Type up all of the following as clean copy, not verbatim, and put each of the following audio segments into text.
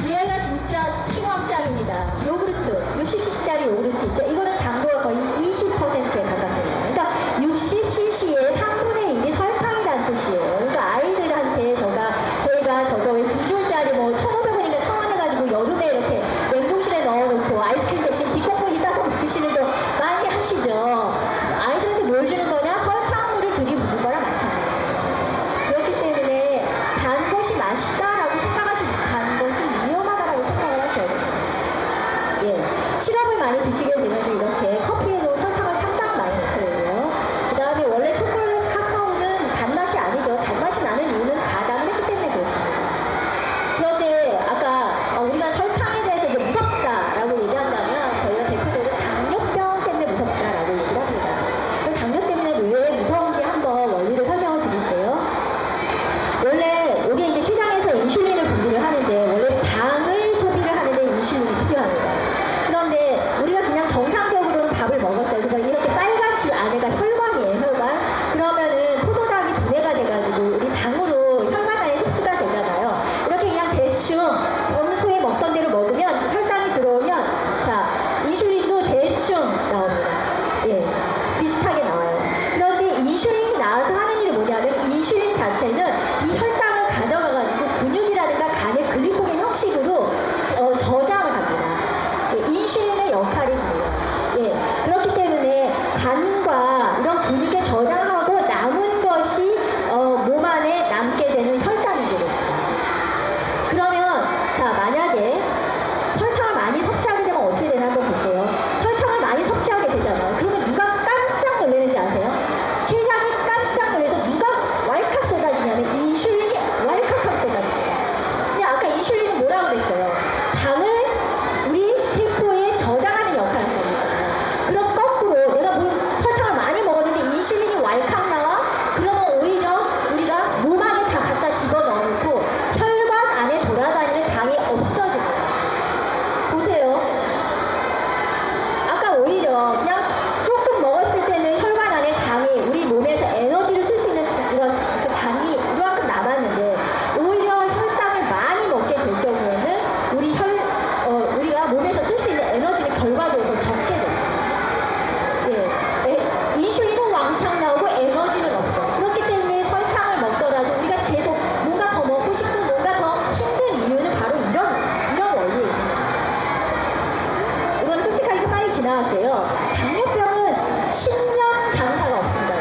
얘가 진짜 킹왕짱입니다. 요구르트, 60cc짜리 요구르트 있죠? 이거는 당도가 거의 20%에 가깝습니다. 그러니까 60cc의 3분의 1이 설탕이라는 뜻이에요. 그러니까 아이들한테 저희가 저거 왜 2줄짜리 뭐 1,500원인가 1,000원 해가지고 여름에 이렇게 냉동실에 넣어놓고 아이스크림 대신 뒷공무니 따서 드시는 거 많이 하시죠? 아이들한테 뭘 주는 거냐? 설탕물을 들이붓는 거랑 마찬가지예요. 그렇기 때문에 단 것이 맛있다라고 생각하시고 단 것은 위험하다라고 생각을 하셔야 돼요. 예, 시럽을 많이 드시게 되면 이렇게 커피에도 설탕을 상당히 많이 넣거든요. 그 다음에 원래 초콜릿, 카카오는 단맛이 아니죠. 단맛이 나는 이유는 가당을 했기 때문에 그렇습니다. 그런데 아까 우리가 설탕에 대해서 이제 무섭다라고 얘기한다면 저희가 대표적으로 당뇨병 때문에 무섭다라고 얘기를 합니다. 그 당뇨 때문에 왜 무서운지 한번 원리를 설명을 드릴게요. 원래 이게 이제 췌장에서 인슐린을 분비를 하는데 원래 당을 소비를 하는데 인슐린이 필요합니다. 그런데 우리가 그냥 정상적으로는 밥을 먹었어요. 그래서 이렇게 빨간 줄 안에가 혈관이에요, 혈관. 그러면은 포도당이 분해가 돼가지고 우리 당으로 혈관 안에 흡수가 되잖아요. 이렇게 그냥 대충 평소에 먹던 대로 먹으면 혈당이 들어오면 자 인슐린도 대충 나옵니다. 예, 비슷하게 나와요. 그런데 인슐린이 나와서 하는 일이 뭐냐면 인슐린 자체는 이 혈당을 가져가가지고 근육이라든가 간의 글리코겐 형식으로 저장을 합니다. 예, 인슐린의 역할이 그래요. 예, 그렇기 때문에 간과 이런 근육에 저장하고 남은 것이 몸 안에 남게 되는 혈당이 됩니다. 그러면 자 만약에 설탕을 많이 섭취하게 되면 어떻게 되나 한번 볼게요. 설탕을 많이 섭취하게 되잖아요. 그러면 누가 깜짝 놀라는지 아세요? 췌장이 깜짝 놀라서 누가 왈칵 쏟아지냐면 인슐린이 왈칵하고 쏟아집니다. 근데 아까 인슐린은 뭐라고 그랬어요? 당을 우리 세포에 저장하는 역할을 하는 거잖아요. 그럼 거꾸로 내가 설탕을 많이 먹었는데 인슐린이 왈칵 나와? 그러면 오히려 우리가 몸 안에 다 갖다 집어넣어놓고 혈관 안에 돌아다니는 당이 없어집니다. 보세요. 아까 오히려 그냥 조금 먹었을 때는 혈관 안에 당이 우리 몸에서 에너지를 쓸 수 있는 이런 그 당이 이만큼 남았는데 오히려 혈당을 많이 먹게 될 경우에는 우리가 몸에서 쓸 수 있는 에너지를 결과적으로 더 적게 됩니다. 예, 인슐린은 왕창 나오고 에너지는 없어요. 그렇기 때문에 설탕을 먹더라도 우리가 계속 뭔가 더 먹고 싶고 뭔가 더 힘든 이유는 바로 이런 원리예요. 이건 끔찍하게 빨리 지나갈게요. 당뇨병은 10년 장사가 없습니다.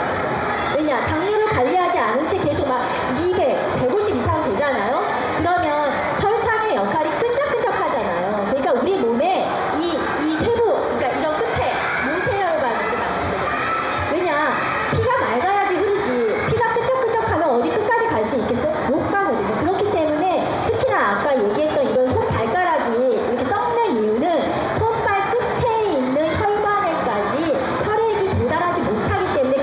왜냐? 당뇨를 관리하지 않은 채 계속 막 200, 150 이상 되잖아요. 그러면 설탕의 역할이 끈적끈적하잖아요. 그러니까 우리 몸에 이 세부, 그러니까 이런 끝에 모세혈관이 많거든요. 왜냐? 피가 맑아야지 흐르지. 피가 끈적끈적하면 어디 끝까지 갈 수 있겠어요? 못 가거든요. 그렇기 때문에 특히나 아까 얘기했던 이런 손발가락이 이렇게 썩는 이유는 손발 끝에 있는 혈관에까지 혈액이 도달하지 못하기 때문에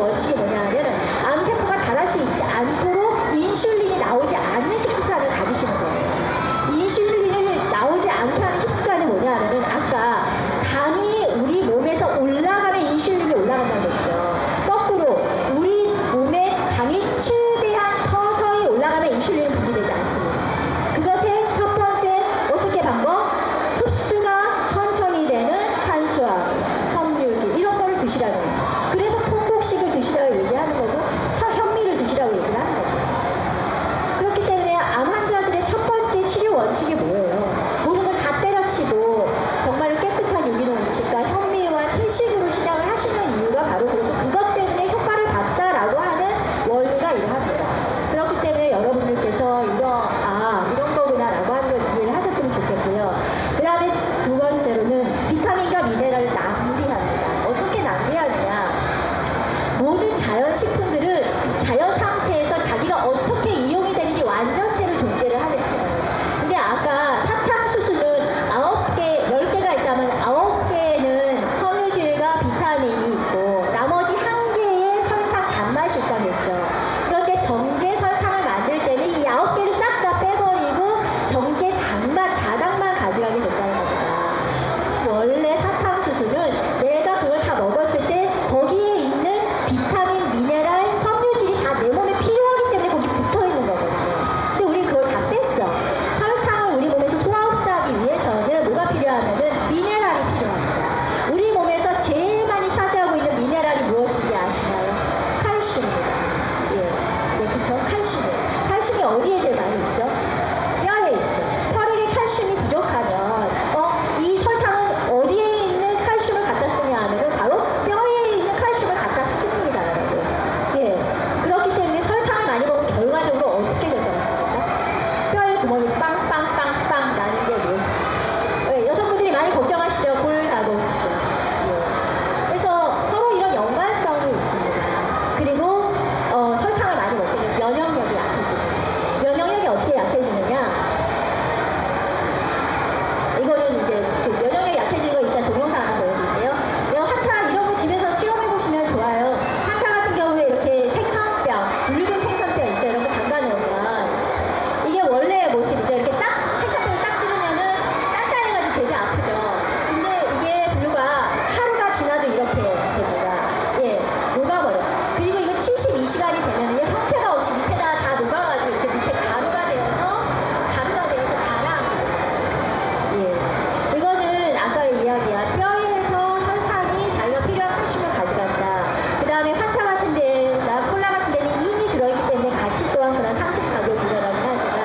원칙이 뭐냐면은 암세포가 자랄 수 있지 않도록 인슐린이 나오지 않는 식습관을 가지시는 거예요. 인슐린을 나오지 않게 하는 식습관이 뭐냐면은 아까 당이 우리 몸에서 올라가면 인슐린이 올라간다고 했죠. 거꾸로 우리 몸에 당이 최대한 서서히 올라가면 인슐린은 분비되지 않습니다. 그것의 첫 번째 어떻게 방법? 흡수가 천천히 되는 탄수화물, 섬유질 이런 거를 드시라는 거예요. 그래서 통곡식을 드시라고 얘기하는 거고 현미를 드시라고 얘기를 하는 거예요. 그렇기 때문에 암 환자들의 첫 번째 치료 원칙이 뭐예요? 모든 걸 다 때려치고 정말 깨끗한 유기농 음식과 현미와 채식으로 시작을 하시는 이유가 바로 그것 때문에 효과를 봤다라고 하는 원리가 이러합니다. 그렇기 때문에 여러분들께서 이런 거구나라고 하는 걸 이해를 하셨으면 좋겠고요. 그 다음에 두 번째로는 비타민과 미네랄을 낭비합니다. 어떻게 낭비하느냐? 모든 자연식품들은 자연 상태에서 자기가 어떻게 이용이 되는지 완전체로 존재를 하는 거예요. 근데 아까 사탕수수는 10개가 있다면 9개는 섬유질과 비타민이 있고 나머지 1개의 설탕 단맛이 있다고 했죠. 그런데 정제 설탕을 만들 때는 이 9개를 싹 다 빼버리고 정제 단맛, 자당만 가져가게 된다는 겁니다. 원래 사탕수수는 내가 그걸 다 먹었을 때 거기에 있는 비타민, 미네랄, 섬유질이 다 내 몸에 필요하기 때문에 거기 붙어 있는 거거든요. 근데 우리 그걸 다 뺐어. 설탕을 우리 몸에서 소화 흡수하기 위해서는 뭐가 필요하면은 미네랄이 필요합니다. 우리 몸에서 제일 많이 차지하고 있는 미네랄이 무엇인지 아시나요? 칼슘입니다. 그쵸? 칼슘이 어디에 제일 많이 있죠? 뼈에 있죠. 혈액에 칼슘이 부족하면 이 설탕은 어디에 있는 칼슘을 갖다 쓰냐 하면은 바로 뼈에 있는 칼슘을 갖다 씁니다. 그렇기 때문에 설탕을 많이 먹으면 결과적으로 어떻게 될 것 같습니까? 뼈에 구멍이 빵빵빵빵 나는 게 뭐였어요? 여성분들이 많이 걱정하시죠? 골다공증. 그래서 서로 이런 연관성이 있습니다. 그리고 설탕을 많이 먹게 되면 면역력이 약해집니다. 면역력이 어떻게 약해지느냐? 이거는 이제 면역력이 약해지는 거 일단 동영상 하나 보여드릴게요. 한타 이런 거 집에서 시험해보시면 좋아요. 한타 같은 경우에 이렇게 생선뼈, 굵은 생선뼈 있죠. 이런 거 담가놓으면 이게 원래의 모습이죠. 이렇게 딱 생선뼈를 딱 찌르면은 단단해가지고 되게 아프죠. 근데 이게 불과 하루가 지나도 이렇게 됩니다. 녹아버려. 그리고 이거 72시간이 되면 형태가 없이 밑에다 다 녹아가지고 이렇게 밑에 가루가 되어서 가라앉습니다. 이거는 아까 이야기한 뼈에서 설탕이 자기가 필요한 칼슘을 가져간다. 그 다음에 환타 같은 데나 콜라 같은 데는 인이 들어있기 때문에 같이 또한 그런 상승작용이 일어나긴 하지만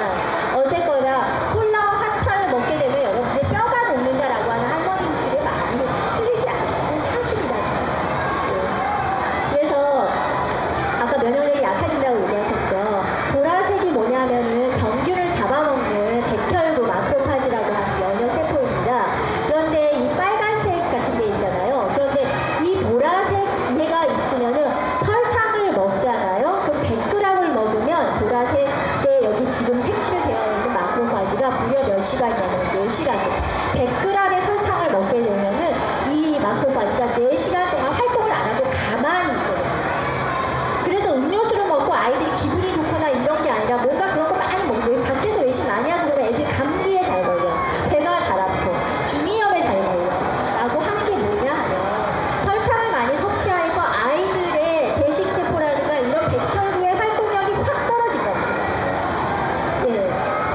어쨌거나 콜라와 환타를 먹게 되면 여러분들 뼈가 녹는다라고 하는 할머니들의 말이 틀리지 않고 사실이다. 그래서 아까 면역력이 약해진다고 얘기하셨죠. 보라색이 뭐냐면은 병균을 잡아먹는 백혈구 마크로파지라고 하는 면역세포입니다. 그런데 이 빨간색 같은 게 있잖아요. 그런데 이 보라색 얘가 있으면은 설탕을 먹잖아요. 그럼 100g을 먹으면 보라색에 여기 지금 색칠되어 있는 마크로파지가 무려 몇 시간이냐면 4시간이에요. 100g의 설탕을 먹게 되면은 이 마크로파지가 4시간 동안 활동을 안 하고 가만히 있거든요. 그래서 음료수를 먹고 아이들이 기분이 좋거나 이런 게 아니라 뭔가 그런 거 많이 먹고 밖에서 외식 많이 하고 그러면 애들 감기에 잘 걸려. 배가 잘 아프고 중이염에 잘 걸려. 라고 하는 게 뭐냐 하면 설탕을 많이 섭취해서 아이들의 대식세포라든가 이런 백혈구의 활동력이 확 떨어진 겁니다.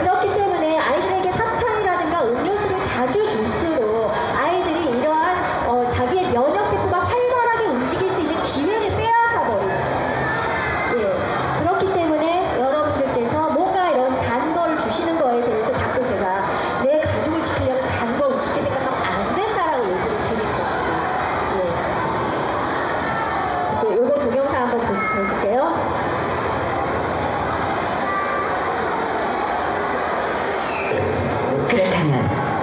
그렇기 때문에 아이들에게 사탕이라든가 음료수를 자주 줄수록 아이들이 이러한 자기의 면역세포가 활발하게 움직일 수 있는 기회를 빼앗아 버립니다. 그렇기 때문에 여러분들께서 뭔가 이런 단 거를 주시는 거에 대해서 자꾸 제가 내 가족을 지키려면 단 걸 우습게 생각하면 안 된다라고 얘기를 드릴 거예요. 요거 동영상 한번 볼게요. 그렇다면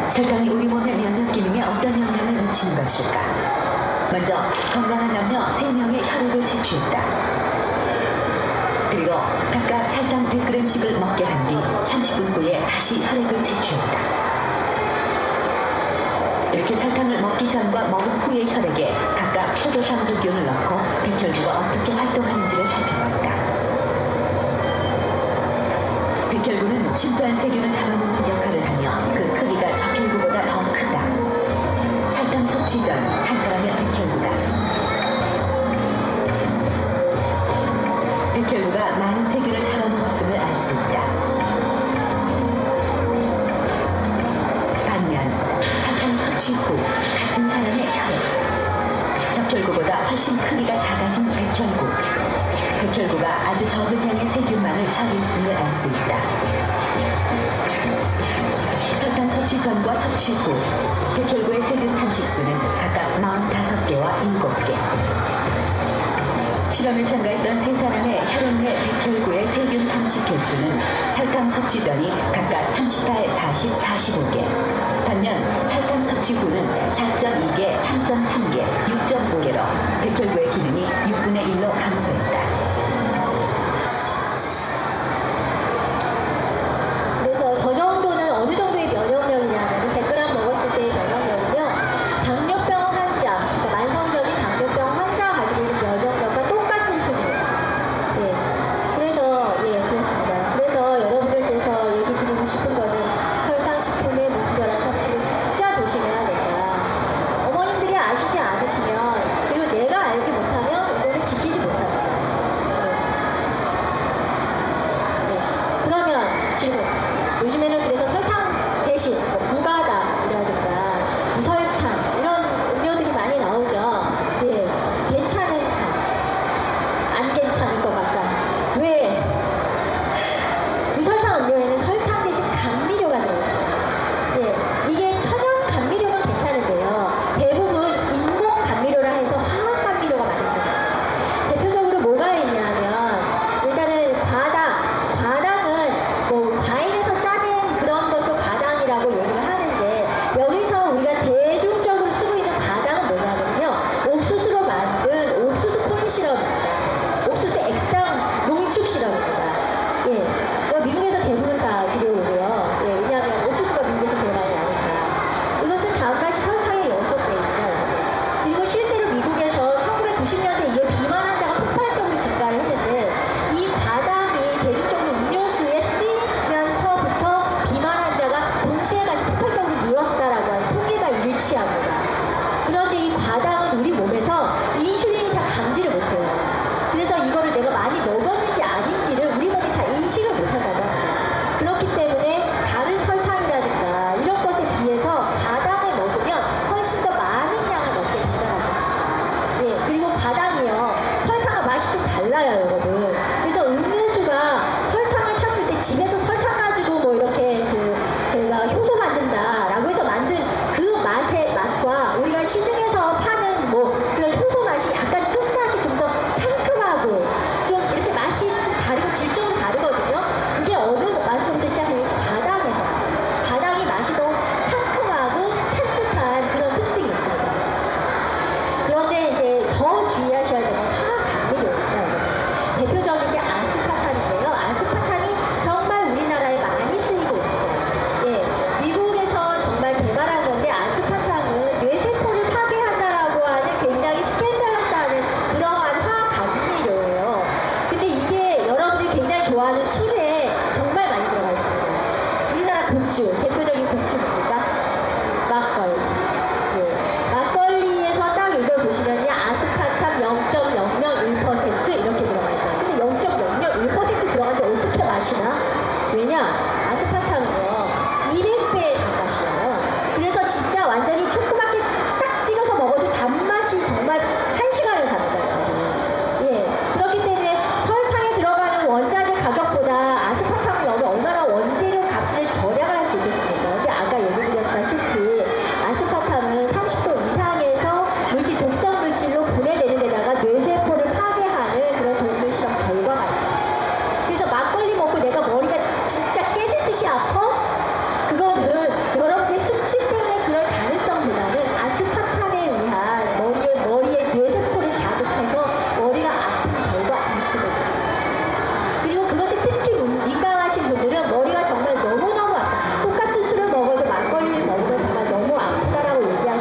설탕이 우리 몸의 면역 기능에 어떤 영향을 미치는 것일까? 먼저 건강한 남녀 3명의 혈액을 채취했다. 그리고 각각 설탕 100g씩을 먹게 한 뒤 30분 후에 다시 혈액을 채취했다. 이렇게 설탕을 먹기 전과 먹은 후의 혈액에 각각 포도당 부균을 넣고 백혈구가 어떻게 활동하는지를 살펴봤다. 백혈구는 침투한 세균을 잡아먹는 역할을 하며 그 크기가 적혈구보다 더 크다. 설탕 섭취 전 한 사람의 백혈구다. 백혈구가 많은 세균을 잡아먹었음을 알 수 있다. 반면 설탕 섭취 후 같은 사람의 혈액, 적혈구보다 훨씬 크기가 작아진 백혈구, 백혈구가 아주 적은 양의 세균만을 처리했음을 알 수 있다. 설탕 섭취 전과 섭취 후 백혈구의 세균 탐식수는 각각 45개와 7개. 실험을 참가했던 세 사람의 혈액 내 백혈구의 세균 탐식 개수는 설탕 섭취 전이 각각 38, 40, 45개. 반면 설탕 섭취 후는 4.2개, 3.3개, 6.5개로 백혈구의 기능이 6분의 1로 감소했다. 그래서 저 정도는 어느 정도의 면역력이냐면 100g 먹었을 때의 면역력이며 당뇨병 환자, 그러니까 만성적인 당뇨병 환자 가지고 있는 면역력과 똑같은 수준이에요. 예. 그래서 그렇습니다. 그래서 여러분들께서 얘기 드리고 싶은 거는 설탕 식품의 무분별한 섭취를 진짜 조심해야 된다. 어머님들이 아시지 않으시면 그리고 내가 알지 못하면 이거를 지키지 못합니다. 그러면 질문. 요즘에는 그래서 설탕 대신 무가당이라든가 무설탕 이런 음료들이 많이 나오죠. 괜찮은 탕, 안 괜찮은 것 같다. 왜? 무설탕 음료에는 설탕 대신 감미료가 들어있어요. 이게 천연 감미료면 괜찮은데요. 대부분 인공 감미료라 해서 화학 감미료가 많은 거예요. 대표적으로 뭐가 있냐면 일단은 과당은 뭐 과일에서 짜낸 그런 것을 과당이라고 얘기를 하는데 여기서 우리가 대중적으로 쓰고 있는 과당은 뭐냐면요. 옥수수로 만든 옥수수 콘 시럽입니다. 옥수수 액상 농축 시럽입니다. 이거 미국에서 대부분 다 들여오고요. 왜냐하면 옥수수가 미국에서 제일 많이 나니까. 이것은 단맛이 설탕의 6배입니다. 그리고 실제로 미국에서 1990년대 이후에 비만 환자가 폭발적으로 증가를 했는데 이 과당이 대중적으로 음료수에 쓰이면서부터 비만 환자가 동시에 같이 폭발적으로 늘었다라고 하는 통계가 일치합니다. 그런데 이 과당은 우리 몸에서 인슐린이 잘 감지를 못해요. 그래서 이거를 내가 많이 먹었는지 아닌지를 우리 몸이 잘 인식을 못한다고 합니다. 그렇기 때문에 다른 설탕이라든가 이런 것에 비해서 과당을 먹으면 훨씬 더 많은 양을 먹게 된다고. 그리고 과당이요. 설탕과 맛이 좀 달라요, 여러분. 그래서 음료수가 설탕을 탔을 때 집에서 설탕 가지고 뭐 이렇게 저희가 효소 만든다라고 해서 만든 그 맛의 맛과 우리가 시중에서 파는 뭐 그런 효소 맛이 약간 끝맛이 좀 더 상큼하고 좀 이렇게 맛이 좀 다르고 질적으로 다르거든요. 그게 어느 맛으로부터 시작해요? 과당에서. 과당이 맛이 더 상큼하고 산뜻한 그런 특징이 있습니다. 그런데 이제 더 주의하셔야 되는 화학 감미료입니다. 대표적인 게 아스파탐인데요. 아스파탐이 정말 우리나라에 많이 쓰이고 있어요. 미국에서 정말 개발한 건데 아스파탐은 뇌세포를 파괴한다라고 하는 굉장히 스캔들러스하는 그러한 화학 감미료예요. 근데 이게 여러분들이 굉장히 좋아하는 술에 정말 많이 들어가 있습니다. 우리나라 국주, 대표적인 국주 뭡니까? 막걸리. 막걸리에서 딱 이걸 보시면요. 아스파탐 0.001% 이렇게 들어가 있어요. 근데 0.001% 들어가는데 어떻게 마시나? 왜냐? 아스파탐은요. 200배의 단맛이 나요. 그래서 진짜 완전히 조그맣게 딱 찍어서 먹어도 단맛이 정말 1시간을 갑니다. 그렇기 때문에 설탕에 들어가는 원자재 가격보다 아스파탐을 넣으면 얼마나 원재료 값을 절약을 할 수 있겠습니까? 근데 아까 얘기 드렸다시피 아스파탐은 30도 이상에서 독성 물질로 분해되는 데다가 뇌세포를 파괴하는 그런 동물 실험 결과가 있어요. 그래서 막걸리 먹고 내가 머리가 진짜 깨질 듯이 아파? 그거는 여러분의 숙취 때문에 그럴 가능성보다는 아스파탐에 의한 머리의 뇌세포를 자극해서 머리가 아픈 결과일 수가 있어요. 그리고 그것에 특히 민감하신 분들은 머리가 정말 너무너무 아파. 똑같은 술을 먹어도 막걸리를 먹으면 정말 너무 아프다라고 얘기하는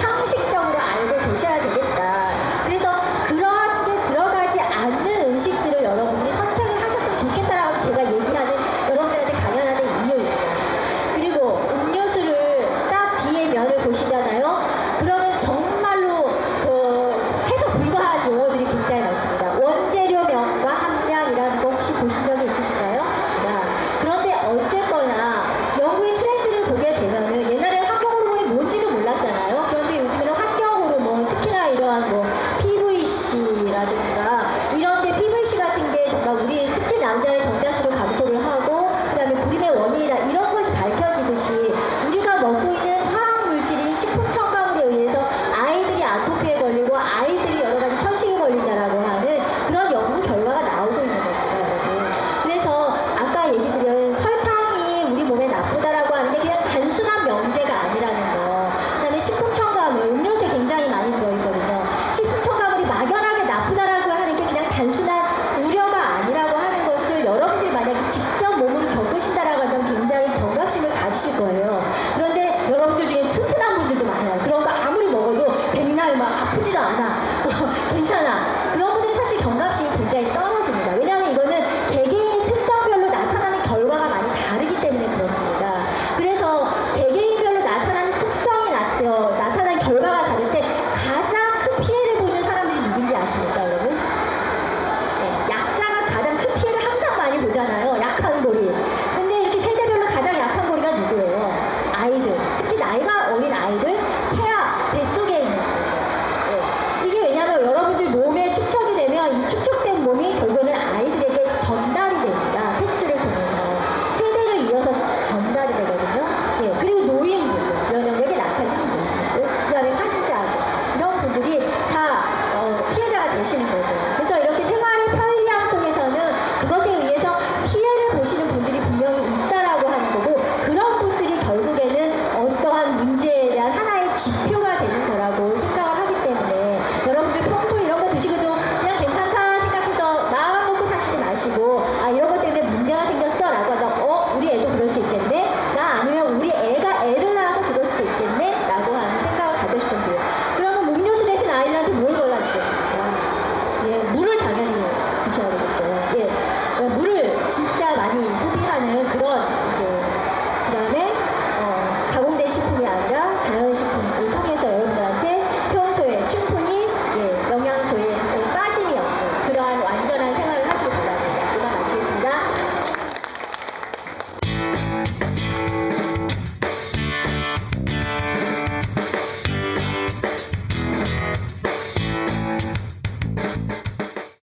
상식적으로 알고 계셔야 되겠다. 그래서 그러한 게 들어가지 않는 음식들을 여러분들이 선택을 하셨으면 좋겠다라고 제가 얘기하는 여러분들한테 강연하는 이유입니다. 그리고 음료수를 딱 뒤에 면을 보시잖아요. 그러면 정말로 그 해석 불가한 용어들이 굉장히 많습니다. 원재료명과 함량이라는 거 혹시 보신 적이 있으신가요? 그런데 어쨌거나 연구의 트렌드를 보게 되면은 옛날에는 환경 호르몬이 뭔지도 몰랐잖아요. 그런데 요즘에는 환경 호르몬, 특히나 이러한 뭐 PVC라든가 이런데 PVC 같은 게 정말 우리 특히 남자의 정자수를 감소를 하고 그다음에 불임의 원인이다 이런 것이 밝혀지듯이 우리가 먹고 있는 화학 물질인 식품 첨가물에 의해서 아이들이 아토피에 걸리고 아이들이 여러 가지 천식에 걸린다라고 하는 그런 연구 결과가 나오고 있는 겁니다, 여러분. 그래서 아까 얘기 드린 설탕이 우리 몸에 나쁘다라고 하는 게 그냥 단순한 명제가 아니라는 거. 그다음에 식품 첨가물, 음료수에 굉장히 많이 들어있거든요. 식품 첨가물이 막연하게 나쁘다라고 하는 게 그냥 단순한